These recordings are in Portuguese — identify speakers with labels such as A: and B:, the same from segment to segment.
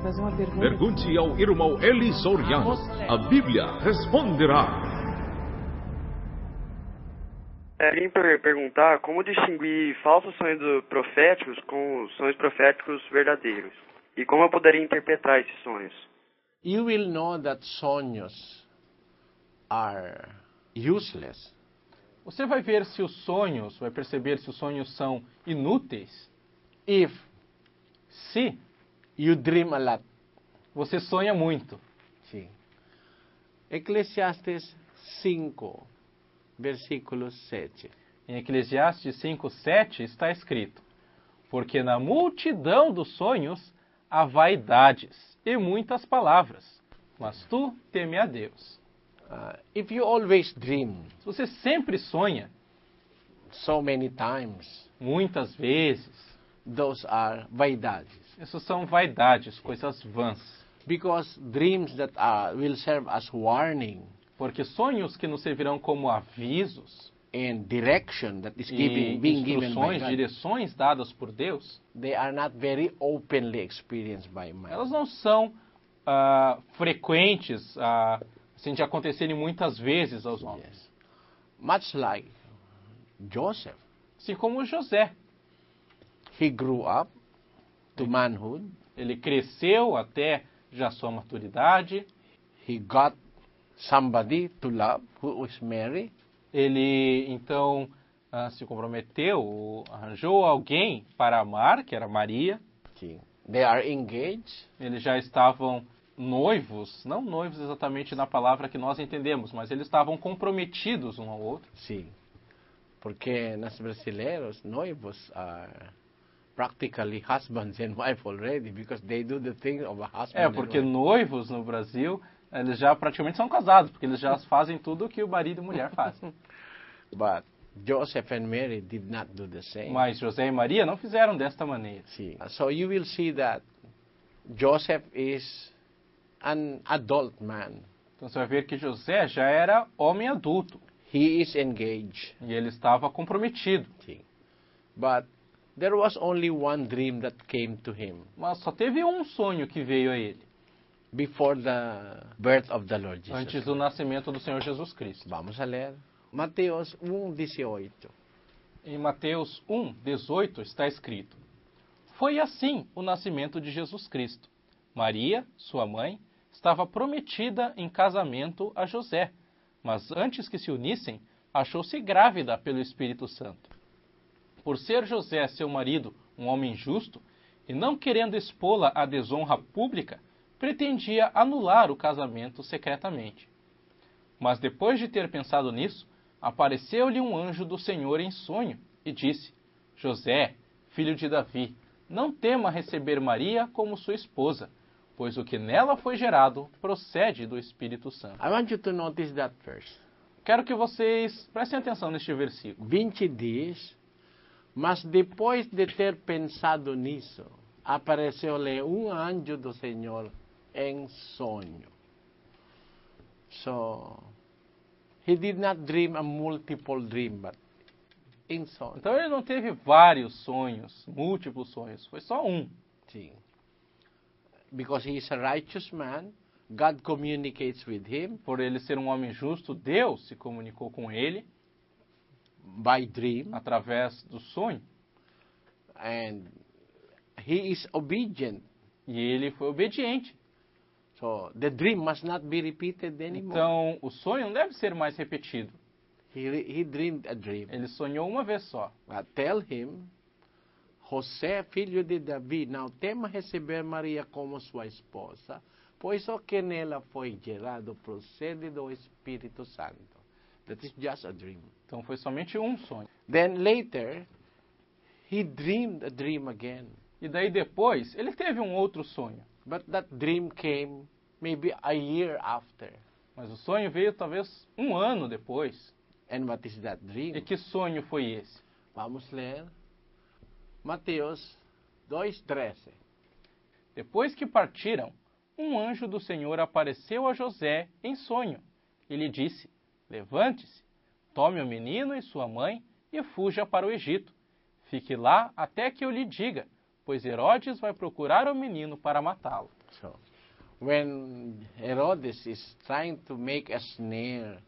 A: fazer uma pergunta.
B: Pergunte ao irmão Eli Soriano. A Bíblia responderá.
C: Queria perguntar como distinguir falsos sonhos proféticos com os sonhos proféticos verdadeiros. E como eu poderia interpretar esses sonhos.
D: You will know that sonhos are useless.
E: Você vai ver se os sonhos, vai perceber se os sonhos são inúteis,
D: If
E: se
D: you dream a lot.
E: você sonha muito.
D: Sim. Eclesiastes 5, versículo 7.
E: Em Eclesiastes 5:7 está escrito: porque na multidão dos sonhos há vaidades e muitas palavras, mas tu teme a Deus.
D: If you always dream
E: Se você sempre sonha,
D: so many times,
E: muitas vezes,
D: those are vaidades.
E: isso são vaidades, coisas vãs.
D: Because dreams that will serve as warning
E: Porque sonhos que nos servirão como avisos
D: and direction that is
E: e
D: being given by
E: instruções,
D: God,
E: direções dadas por Deus,
D: they are not very openly experienced by man.
E: elas não são frequentes, assim, de acontecerem muitas vezes aos homens.
D: Yes. Much like Joseph.
E: Assim como José.
D: He grew up to manhood.
E: Ele cresceu até já sua maturidade.
D: He got somebody to love who was Mary.
E: Ele, então, se comprometeu, arranjou alguém para amar, que era Maria.
D: Sim. They are engaged.
E: Eles já estavam noivos, não noivos exatamente na palavra que nós entendemos, mas eles estavam comprometidos um ao outro.
D: Sim. Porque nos brasileiros, noivos are practically husbands and wife already, because they do the thing of a husband
E: Porque
D: and wife.
E: noivos no Brasil, eles já praticamente são casados, porque eles já fazem tudo o que o marido e a mulher fazem.
D: But Joseph and Mary did not do the same.
E: Mas José e Maria não fizeram desta maneira.
D: See. So you will see that Joseph is an adult man.
E: Então você vai ver que José já era homem adulto.
D: He is engaged.
E: E ele estava comprometido.
D: See. But there was only one dream that came to him
E: Mas só teve um sonho que veio a ele,
D: before the birth of the Lord Jesus.
E: antes do nascimento do Senhor Jesus Cristo.
D: Vamos a ler. Mateus 1:18.
E: Em Mateus 1:18 está escrito: foi assim o nascimento de Jesus Cristo. Maria, sua mãe, estava prometida em casamento a José, mas antes que se unissem, achou-se grávida pelo Espírito Santo. Por ser José, seu marido, um homem justo, e não querendo expô-la à desonra pública, pretendia anular o casamento secretamente. Mas depois de ter pensado nisso, apareceu-lhe um anjo do Senhor em sonho e disse: José, filho de Davi, não tema receber Maria como sua esposa, pois o que nela foi gerado procede do Espírito Santo.
D: I want you to notice that verse.
E: Quero que vocês prestem atenção neste versículo.
D: 20 diz, mas depois de ter pensado nisso, apareceu-lhe um anjo do Senhor em sonho. So, he did not dream a multiple dream, but em sonho.
E: Então ele não teve vários sonhos, múltiplos sonhos, foi só um.
D: Sim. Because he is a righteous man, God communicates with him
E: Por ele ser um homem justo, Deus se comunicou com ele
D: by dream,
E: através do sonho.
D: and he is obedient.
E: E ele foi obediente.
D: So, the dream must not be repeated anymore.
E: Então o sonho não deve ser mais repetido.
D: He dreamed a dream.
E: Ele sonhou uma vez só.
D: But tell him, José, filho de Davi, não tema receber Maria como sua esposa, pois o que nela foi gerado procede do Espírito Santo. That is just a dream.
E: Então foi somente um sonho.
D: Then later, he dreamed a dream again.
E: E daí depois, ele teve um outro sonho.
D: But that dream came maybe a year after.
E: Mas o sonho veio talvez um ano depois.
D: And what is that dream?
E: E que sonho foi esse?
D: Vamos ler. Mateus 2:13.
E: Depois que partiram, um anjo do Senhor apareceu a José em sonho e lhe disse: levante-se, tome o menino e sua mãe e fuja para o Egito. Fique lá até que eu lhe diga, pois Herodes vai procurar o menino para matá-lo.
D: So, when Herodes is trying to make a snare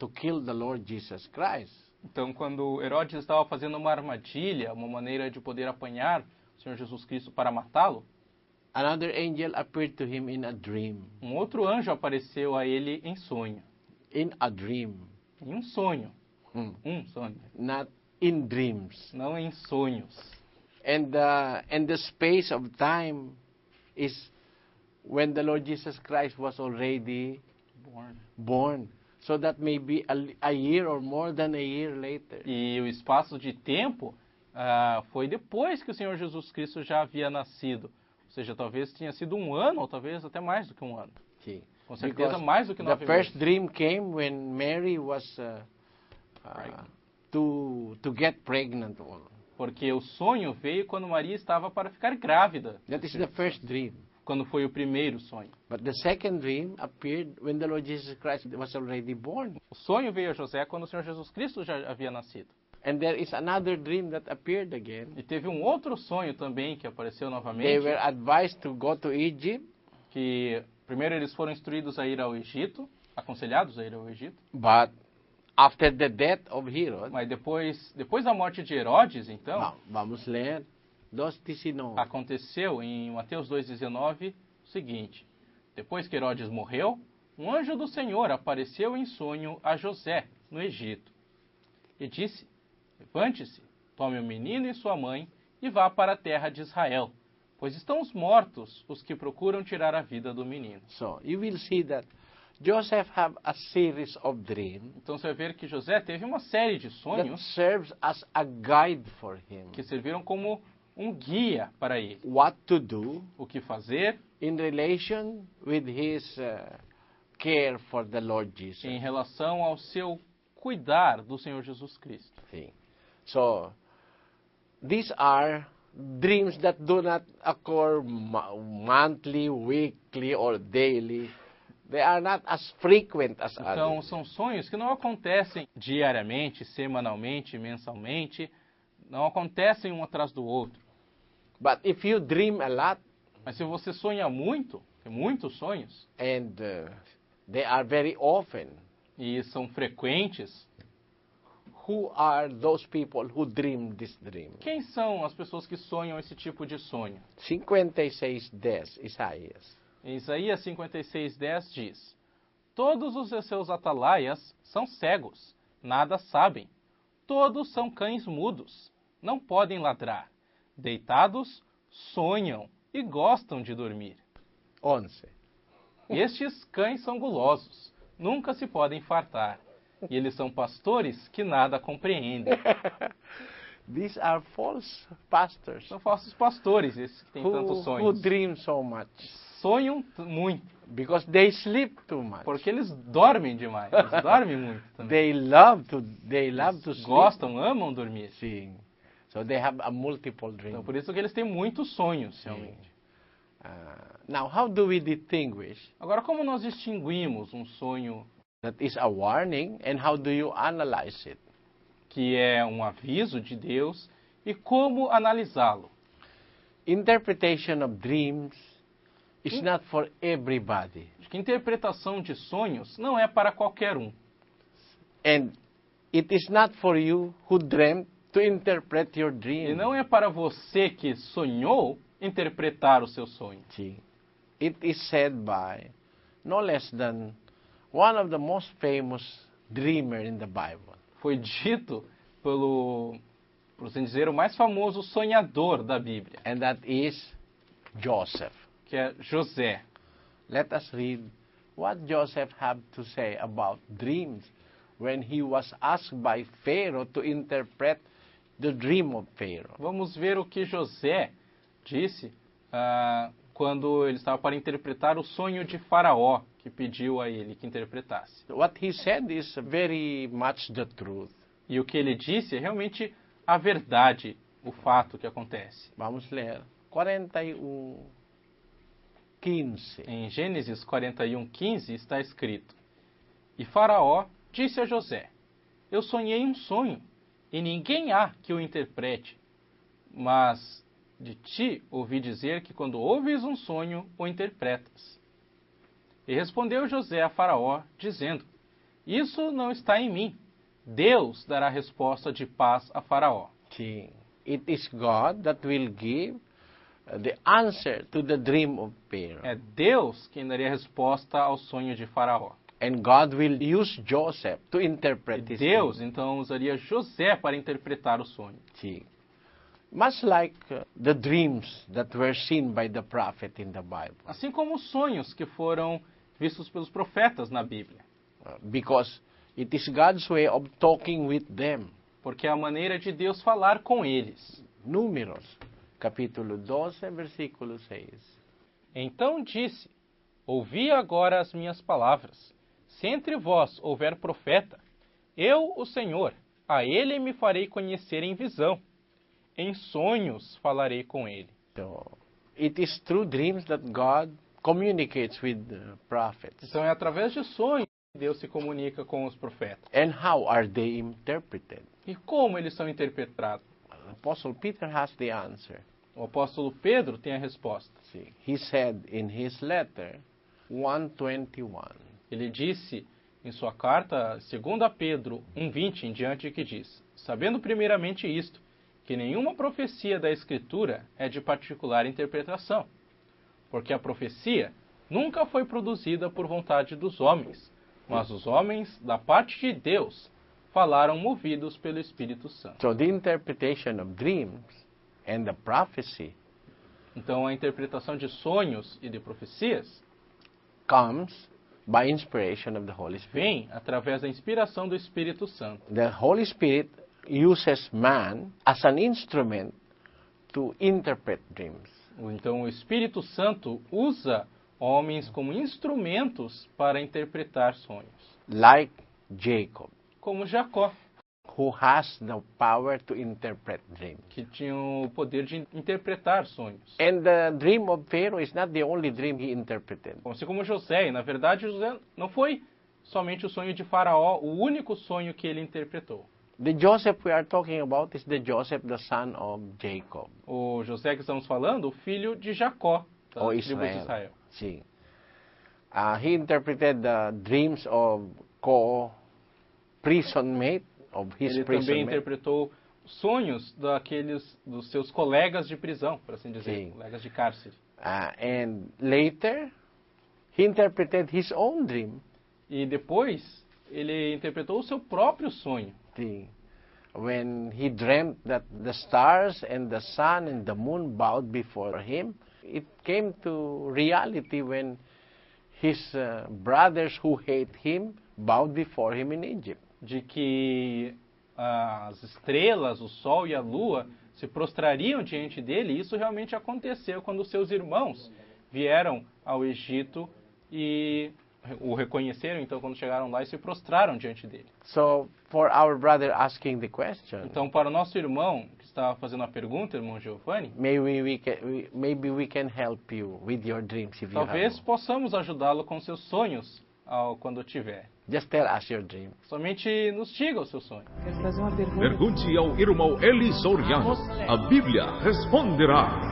D: to kill the Lord Jesus Christ,
E: Então, quando Herodes estava fazendo uma armadilha, uma maneira de poder apanhar o Senhor Jesus Cristo para matá-lo,
D: another angel appeared to him in a dream.
E: um outro anjo apareceu a ele em sonho.
D: In a dream.
E: Em um sonho.
D: Hmm.
E: Um sonho.
D: Not in dreams.
E: Não em sonhos.
D: And the space of time is when the Lord Jesus Christ was already born. So that may be a year or more than a year later.
E: E o espaço de tempo foi depois que o Senhor Jesus Cristo já havia nascido. Ou seja, talvez tenha sido um ano, ou talvez até mais do que um ano.
D: See,
E: Com certeza
D: because
E: mais do que 9
D: the first
E: meses.
D: dream came when Mary was to get pregnant.
E: Porque o sonho veio quando Maria estava para ficar grávida.
D: That is the first dream.
E: Quando foi o primeiro sonho.
D: But the second dream appeared when the Lord Jesus Christ was already born.
E: O sonho veio a José quando o Senhor Jesus Cristo já havia nascido.
D: And there is another dream that appeared again.
E: E teve um outro sonho também que apareceu
D: They
E: novamente.
D: were advised to go to Egypt,
E: Que primeiro eles foram instruídos a ir ao Egito, aconselhados a ir ao Egito.
D: but after the death of Herod,
E: Mas depois da morte de Herodes, então,
D: vamos ler 2:19.
E: aconteceu em Mateus 2,19 o seguinte: depois que Herodes morreu, um anjo do Senhor apareceu em sonho a José, no Egito, e disse: levante-se, tome o menino e sua mãe e vá para a terra de Israel, pois estão os mortos os que procuram tirar a vida do menino.
D: So you will see that Joseph have a series of dreams
E: Então você vai ver que José teve uma série de
D: that
E: sonhos
D: serves as a guide for him.
E: que serviram como um guia para ele.
D: What to do
E: O que fazer
D: in relation with his care for the Lord Jesus.
E: em relação ao seu cuidar do Senhor Jesus Cristo.
D: See. So these are dreams that do not occur monthly, weekly, or daily. They are not as frequent as
E: Então,
D: others.
E: são sonhos que não acontecem diariamente, semanalmente, mensalmente, não acontecem um atrás do outro.
D: But if you dream a lot
E: Mas se você sonha muito, tem muitos sonhos,
D: and they are very often,
E: e são frequentes,
D: who are those people who dream this dream?
E: quem são as pessoas que sonham esse tipo de sonho?
D: 56:10, Isaías.
E: Em Isaías 56:10 diz: todos os seus atalaias são cegos, nada sabem. Todos são cães mudos, não podem ladrar. Deitados, sonham e gostam de dormir.
D: 11.
E: Estes cães são gulosos, nunca se podem fartar. E eles são pastores que nada compreendem.
D: These are false pastors
E: São falsos pastores esses que têm tantos
D: who
E: sonhos.
D: dream so much
E: Sonham muito,
D: because they sleep too much.
E: porque eles dormem demais. Eles dormem muito também.
D: They love to sleep.
E: Gostam, amam dormir.
D: Sim. So they have a multiple dream.
E: Então, por isso que eles têm muitos sonhos, realmente.
D: Now, how do we distinguish
E: Agora, como nós distinguimos um sonho
D: that is a warning and how do you analyze it?
E: que é um aviso de Deus e como analisá-lo?
D: Interpretation of dreams is not for everybody.
E: Que interpretação de sonhos não é para qualquer um.
D: And it is not for you who dreamt to interpret your dream.
E: E não é para você que sonhou interpretar o seu sonho.
D: See, it is said by no less than one of the most famous dreamer in the Bible.
E: Foi dito por assim dizer, o mais famoso sonhador da Bíblia,
D: And that is Joseph.
E: que é José.
D: Let us read what Joseph had to say about dreams when he was asked by Pharaoh to interpret the dream of Pharaoh.
E: Vamos ver o que José disse quando ele estava para interpretar o sonho de Faraó, que pediu a ele que interpretasse.
D: What he said is very much the truth.
E: E o que ele disse é realmente a verdade, o fato que acontece.
D: Vamos ler 41:15.
E: Em Gênesis 41:15 está escrito: E Faraó disse a José: Eu sonhei um sonho, e ninguém há que o interprete. Mas de ti ouvi dizer que quando ouves um sonho, o interpretas. E respondeu José a Faraó, dizendo, isso não está em mim. Deus dará resposta de paz a Faraó.
D: See, it is God that will give the answer to the dream of Pharaoh.
E: É Deus quem daria resposta ao sonho de Faraó.
D: And God will use Joseph to interpret
E: E
D: his
E: Deus,
D: dream.
E: então, usaria José para interpretar o sonho.
D: See, much like the dreams that were seen by the prophet in the Bible.
E: Assim como os sonhos que foram vistos pelos profetas na Bíblia.
D: Because it is God's way of talking with them.
E: Porque é a maneira de Deus falar com eles.
D: Números, capítulo 12, versículo 6.
E: Então disse, ouvi agora as minhas palavras. Se entre vós houver profeta, eu, o Senhor, a ele me farei conhecer em visão. Em sonhos falarei com ele.
D: So, it is through dreams that God communicates with the prophets.
E: Então é através de sonhos que Deus se comunica com os profetas.
D: And how are they interpreted?
E: E como eles são interpretados?
D: Apostle Peter has the answer.
E: O apóstolo Pedro tem a resposta.
D: See, he said in his letter 1:21.
E: Ele disse em sua carta, 2 Pedro 1:20 em diante, que diz, sabendo primeiramente isto, que nenhuma profecia da Escritura é de particular interpretação, porque a profecia nunca foi produzida por vontade dos homens, mas os homens, da parte de Deus, falaram movidos pelo Espírito Santo.
D: So the interpretation of dreams and the prophecy
E: Então a interpretação de sonhos e de profecias
D: comes by inspiration of the Holy Spirit.
E: vem através da inspiração do Espírito Santo.
D: The Holy Spirit uses man as an instrument to interpret dreams.
E: Então o Espírito Santo usa homens como instrumentos para interpretar sonhos.
D: Like Jacob,
E: Como Jacó,
D: who has the power to interpret dreams.
E: que tinha o poder de interpretar sonhos.
D: And the dream of Pharaoh is not the only dream he interpreted.
E: Assim como José, e na verdade José não foi somente o sonho de Faraó, o único sonho que ele interpretou.
D: The Joseph we are talking about is the Joseph, the son of Jacob,
E: O José que estamos falando, o filho de Jacó, da
D: or
E: tribo de Israel.
D: See, he interpreted the dreams of co-prison-mate, of his
E: Ele também
D: prison-mate.
E: interpretou sonhos dos seus colegas de prisão, por assim dizer,
D: Sim.
E: colegas de cárcere.
D: And later, he interpreted his own dream.
E: E depois, ele interpretou o seu próprio sonho.
D: See, when he dreamt that the stars and the sun and the moon bowed before him, it came to reality when his brothers who hate him bowed before him in Egypt.
E: De que as estrelas, o sol e a lua se prostrariam diante dele, e isso realmente aconteceu quando seus irmãos vieram ao Egito e o reconheceram, então, quando chegaram lá e se prostraram diante dele.
D: So, for our brother asking the question,
E: Então, para o nosso irmão que estava fazendo a pergunta, irmão Giovanni,
D: maybe we can help you with your dreams if you
E: talvez
D: have.
E: possamos ajudá-lo com seus sonhos quando tiver.
D: Just tell us your dream.
E: Somente nos diga o seu sonho.
B: Pergunte ao irmão Eli Soriano. A Bíblia responderá.